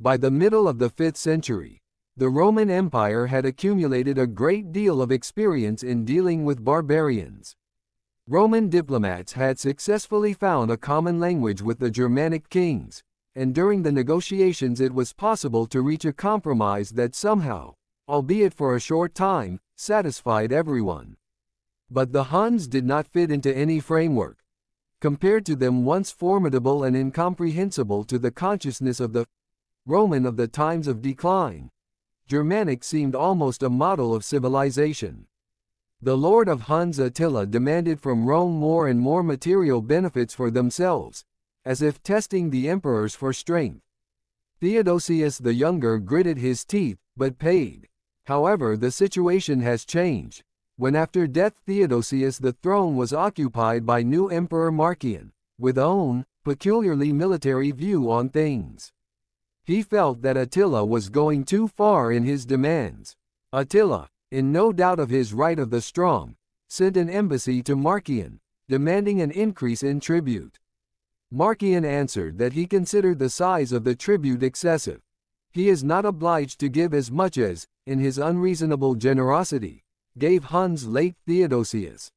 By the middle of the 5th century, the Roman Empire had accumulated a great deal of experience in dealing with barbarians. Roman diplomats had successfully found a common language with the Germanic kings, and during the negotiations it was possible to reach a compromise that somehow, albeit for a short time, satisfied everyone. But the Huns did not fit into any framework. Compared to them, once formidable and incomprehensible to the consciousness of the Roman of the times of decline, Germanic seemed almost a model of civilization. The lord of Huns, Attila, demanded from Rome more and more material benefits for themselves, as if testing the emperors for strength. Theodosius the Younger gritted his teeth, but paid. However, the situation has changed, when after death Theodosius the throne was occupied by new Emperor Marcian, with own, peculiarly military view on things. He felt that Attila was going too far in his demands. Attila, in no doubt of his right of the strong, sent an embassy to Marcian, demanding an increase in tribute. Marcian answered that he considered the size of the tribute excessive. He is not obliged to give as much as, in his unreasonable generosity, gave Huns late Theodosius.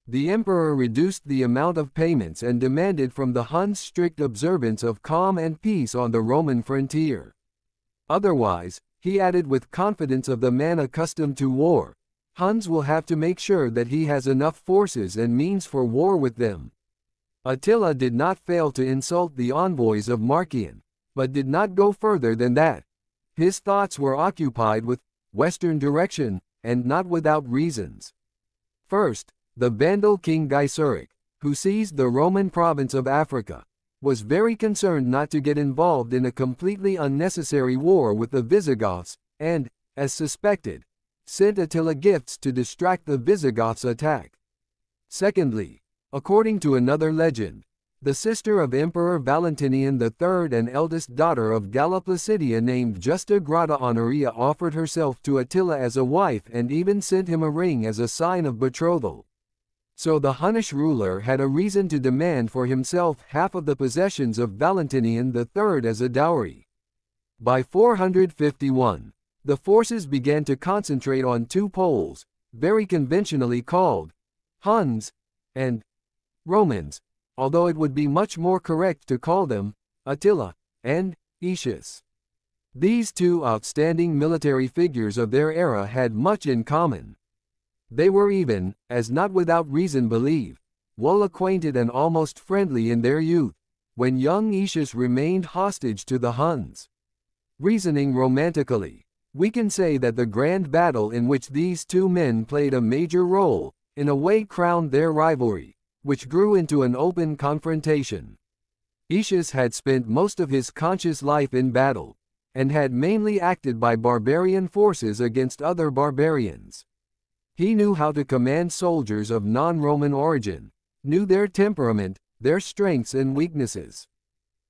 The emperor reduced the amount of payments and demanded from the Huns strict observance of calm and peace on the Roman frontier. Otherwise, he added with confidence of the man accustomed to war, Huns will have to make sure that he has enough forces and means for war with them. Attila did not fail to insult the envoys of Marcian, but did not go further than that. His thoughts were occupied with western direction, and not without reasons. First, the Vandal king Gaiseric, who seized the Roman province of Africa, was very concerned not to get involved in a completely unnecessary war with the Visigoths, and, as suspected, sent Attila gifts to distract the Visigoths' attack. Secondly, according to another legend, the sister of Emperor Valentinian III and eldest daughter of Galla Placidia named Justa Grata Honoria offered herself to Attila as a wife and even sent him a ring as a sign of betrothal. So the Hunnish ruler had a reason to demand for himself half of the possessions of Valentinian III as a dowry. By 451, the forces began to concentrate on two poles, very conventionally called Huns and Romans, although it would be much more correct to call them Attila and Aetius. These two outstanding military figures of their era had much in common. They were even, as not without reason believed, well acquainted and almost friendly in their youth, when young Aetius remained hostage to the Huns. Reasoning romantically, we can say that the grand battle in which these two men played a major role, in a way crowned their rivalry, which grew into an open confrontation. Aetius had spent most of his conscious life in battle, and had mainly acted by barbarian forces against other barbarians. He knew how to command soldiers of non-Roman origin, knew their temperament, their strengths and weaknesses.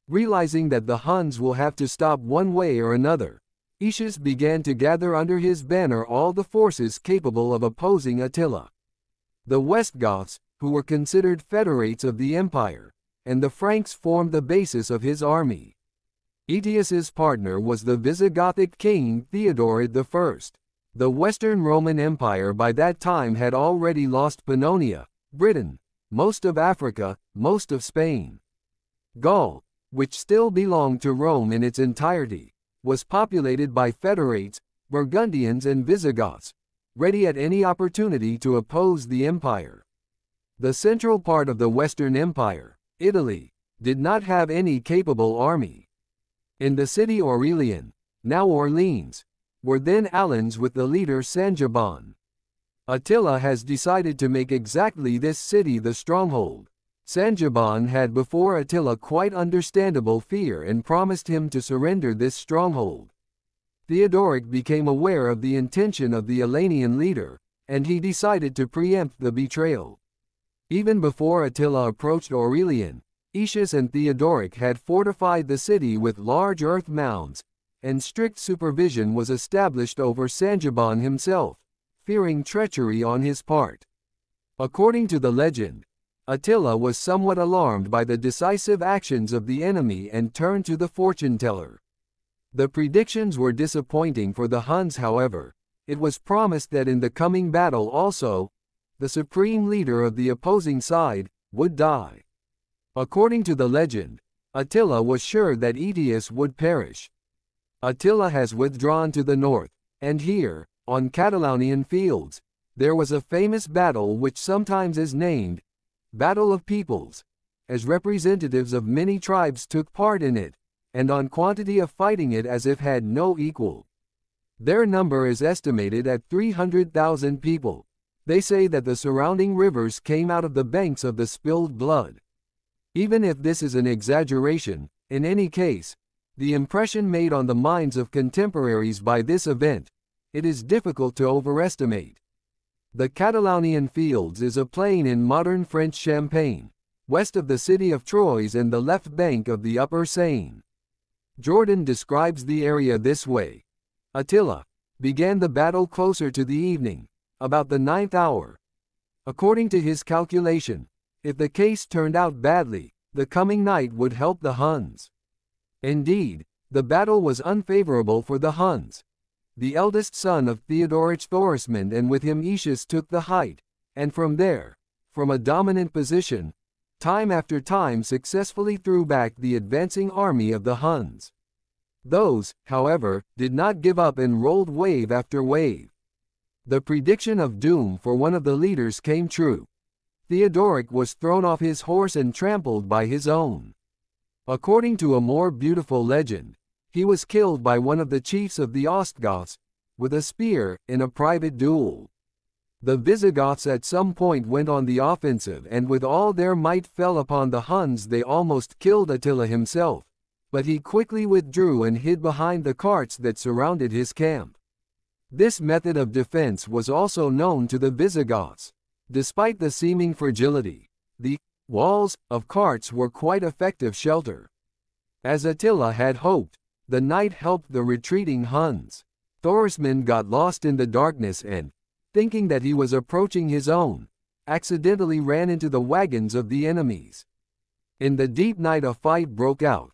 Realizing that the Huns will have to stop one way or another, Aetius began to gather under his banner all the forces capable of opposing Attila. The Westgoths, who were considered federates of the empire, and the Franks formed the basis of his army. Aetius's partner was the Visigothic king Theodorid I. The Western Roman Empire by that time had already lost Pannonia, Britain, most of Africa, most of Spain. Gaul, which still belonged to Rome in its entirety, was populated by federates, Burgundians and Visigoths, ready at any opportunity to oppose the empire. The central part of the Western Empire, Italy, did not have any capable army. In the city Aurelian, now Orleans, were then Alans with the leader Sangiban. Attila has decided to make exactly this city the stronghold. Sangiban had before Attila quite understandable fear and promised him to surrender this stronghold. Theodoric became aware of the intention of the Alanian leader, and he decided to preempt the betrayal. Even before Attila approached Aurelian, Aetius and Theodoric had fortified the city with large earth mounds, and strict supervision was established over Sangiban himself, fearing treachery on his part. According to the legend, Attila was somewhat alarmed by the decisive actions of the enemy and turned to the fortune-teller. The predictions were disappointing for the Huns, however. It was promised that in the coming battle also, the supreme leader of the opposing side would die. According to the legend, Attila was sure that Aetius would perish. Attila has withdrawn to the north, and here, on Catalaunian Fields, there was a famous battle which sometimes is named Battle of Peoples, as representatives of many tribes took part in it, and on quantity of fighting it as if had no equal. Their number is estimated at 300,000 people. They say that the surrounding rivers came out of the banks of the spilled blood. Even if this is an exaggeration, in any case, the impression made on the minds of contemporaries by this event, it is difficult to overestimate. The Catalaunian Fields is a plain in modern French Champagne, west of the city of Troyes and the left bank of the Upper Seine. Jordan describes the area this way. Attila began the battle closer to the evening, about the 9th hour. According to his calculation, if the case turned out badly, the coming night would help the Huns. Indeed, the battle was unfavorable for the Huns. The eldest son of Theodoric Thorismund and with him Aetius took the height, and from there, from a dominant position, time after time successfully threw back the advancing army of the Huns. Those, however, did not give up and rolled wave after wave. The prediction of doom for one of the leaders came true. Theodoric was thrown off his horse and trampled by his own. According to a more beautiful legend, he was killed by one of the chiefs of the Ostrogoths, with a spear, in a private duel. The Visigoths at some point went on the offensive and with all their might fell upon the Huns. They almost killed Attila himself, but he quickly withdrew and hid behind the carts that surrounded his camp. This method of defense was also known to the Visigoths. Despite the seeming fragility, the walls of carts were quite effective shelter. As Attila had hoped, the night helped the retreating Huns. Thorismund got lost in the darkness and, thinking that he was approaching his own, accidentally ran into the wagons of the enemies. In the deep night a fight broke out.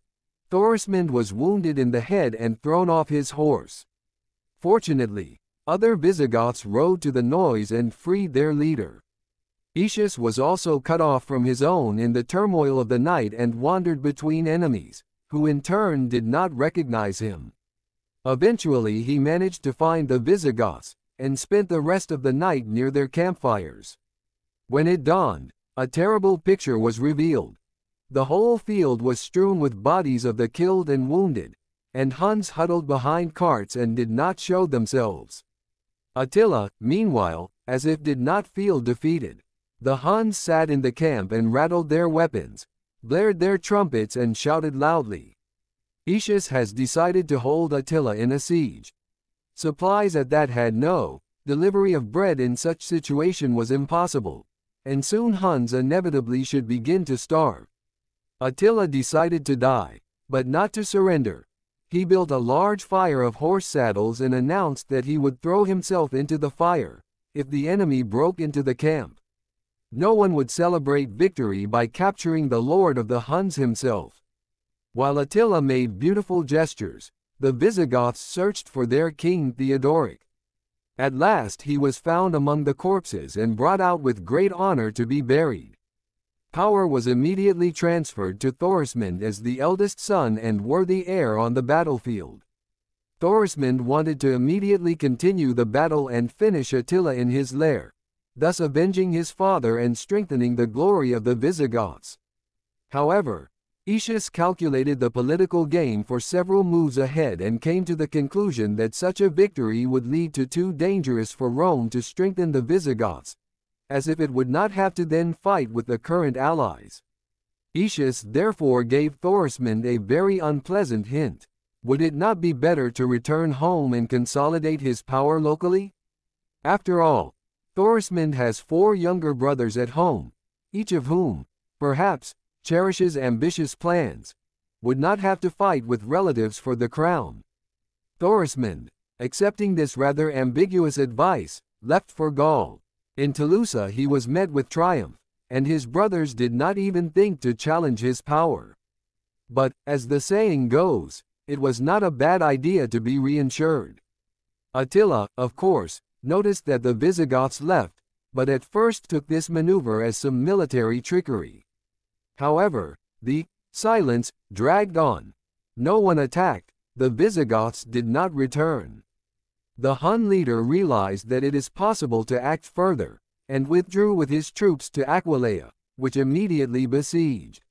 Thorismund was wounded in the head and thrown off his horse. Fortunately, other Visigoths rode to the noise and freed their leader. Aetius was also cut off from his own in the turmoil of the night and wandered between enemies, who in turn did not recognize him. Eventually he managed to find the Visigoths, and spent the rest of the night near their campfires. When it dawned, a terrible picture was revealed. The whole field was strewn with bodies of the killed and wounded, and Huns huddled behind carts and did not show themselves. Attila, meanwhile, as if did not feel defeated. The Huns sat in the camp and rattled their weapons, blared their trumpets and shouted loudly. Aetius has decided to hold Attila in a siege. Supplies at that had no delivery of bread in such situation was impossible, and soon Huns inevitably should begin to starve. Attila decided to die, but not to surrender. He built a large fire of horse saddles and announced that he would throw himself into the fire if the enemy broke into the camp. No one would celebrate victory by capturing the lord of the Huns himself. While Attila made beautiful gestures, the Visigoths searched for their king Theodoric. At last he was found among the corpses and brought out with great honor to be buried. Power was immediately transferred to Thorismund as the eldest son and worthy heir on the battlefield. Thorismund wanted to immediately continue the battle and finish Attila in his lair, thus avenging his father and strengthening the glory of the Visigoths. However, Aetius calculated the political game for several moves ahead and came to the conclusion that such a victory would lead to too dangerous for Rome to strengthen the Visigoths, as if it would not have to then fight with the current allies. Aetius therefore gave Thorismund a very unpleasant hint. Would it not be better to return home and consolidate his power locally? After all, Thorismund has 4 younger brothers at home, each of whom, perhaps, cherishes ambitious plans, would not have to fight with relatives for the crown. Thorismund, accepting this rather ambiguous advice, left for Gaul. In Tolosa he was met with triumph, and his brothers did not even think to challenge his power. But, as the saying goes, it was not a bad idea to be reinsured. Attila, of course, noticed that the Visigoths left, but at first took this maneuver as some military trickery. However, the silence dragged on. No one attacked, the Visigoths did not return. The Hun leader realized that it is possible to act further, and withdrew with his troops to Aquileia, which immediately besieged.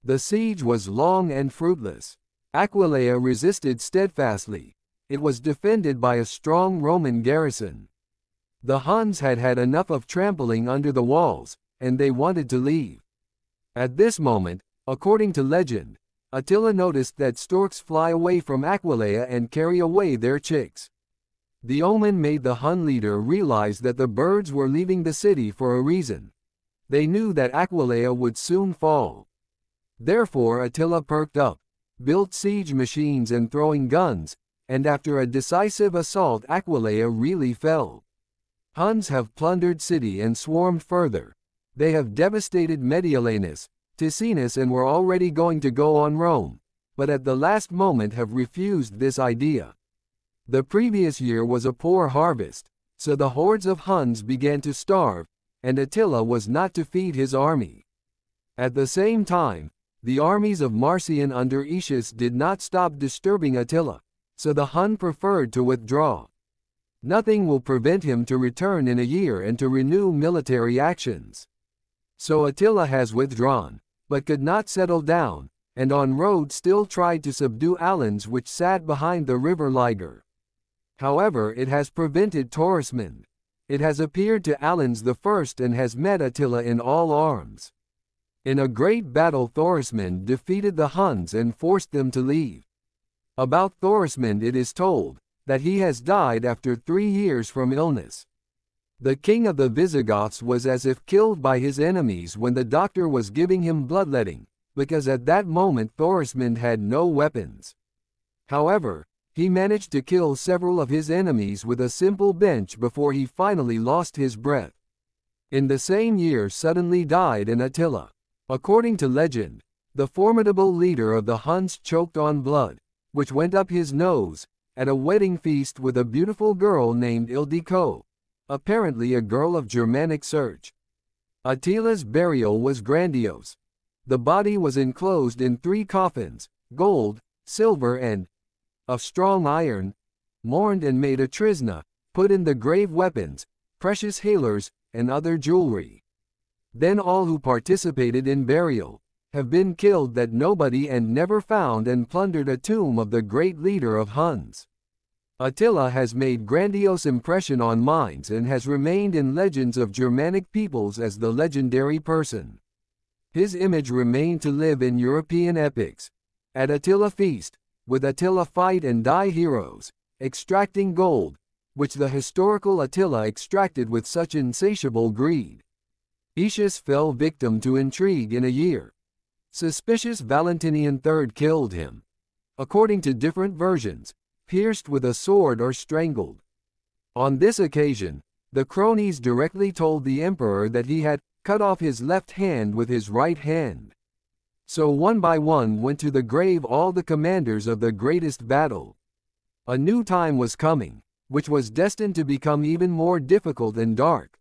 The siege was long and fruitless. Aquileia resisted steadfastly. It was defended by a strong Roman garrison. The Huns had had enough of trampling under the walls, and they wanted to leave. At this moment, according to legend, Attila noticed that storks fly away from Aquileia and carry away their chicks. The omen made the Hun leader realize that the birds were leaving the city for a reason. They knew that Aquileia would soon fall. Therefore Attila perked up, built siege machines and throwing guns, and after a decisive assault Aquileia really fell. Huns have plundered city and swarmed further. They have devastated Mediolanus, Ticinus and were already going to go on Rome, but at the last moment have refused this idea. The previous year was a poor harvest, so the hordes of Huns began to starve, and Attila was not to feed his army. At the same time, the armies of Marcian under Aetius did not stop disturbing Attila, so the Hun preferred to withdraw. Nothing will prevent him to return in a year and to renew military actions. So Attila has withdrawn, but could not settle down, and on road still tried to subdue Alans which sat behind the river Liger. However, it has prevented Torismond. It has appeared to Alans the first and has met Attila in all arms. In a great battle Thorismond defeated the Huns and forced them to leave. About Thorismond it is told that he has died after 3 years from illness. The king of the Visigoths was as if killed by his enemies when the doctor was giving him bloodletting, because at that moment Thorismond had no weapons. However, he managed to kill several of his enemies with a simple bench before he finally lost his breath. In the same year suddenly died an Attila. According to legend, the formidable leader of the Huns choked on blood, which went up his nose, at a wedding feast with a beautiful girl named Ildiko, apparently a girl of Germanic search. Attila's burial was grandiose. The body was enclosed in 3 coffins, gold, silver and of strong iron, mourned and made a trisna, put in the grave weapons, precious halers, and other jewelry. Then all who participated in burial have been killed that nobody and never found and plundered a tomb of the great leader of Huns. Attila has made grandiose impression on minds and has remained in legends of Germanic peoples as the legendary person. His image remained to live in European epics. At Attila feast, with Attila fight and die heroes, extracting gold, which the historical Attila extracted with such insatiable greed. Aetius fell victim to intrigue in a year. Suspicious Valentinian III killed him. According to different versions, pierced with a sword or strangled. On this occasion, the cronies directly told the emperor that he had cut off his left hand with his right hand. So one by one went to the grave all the commanders of the greatest battle. A new time was coming, which was destined to become even more difficult and dark.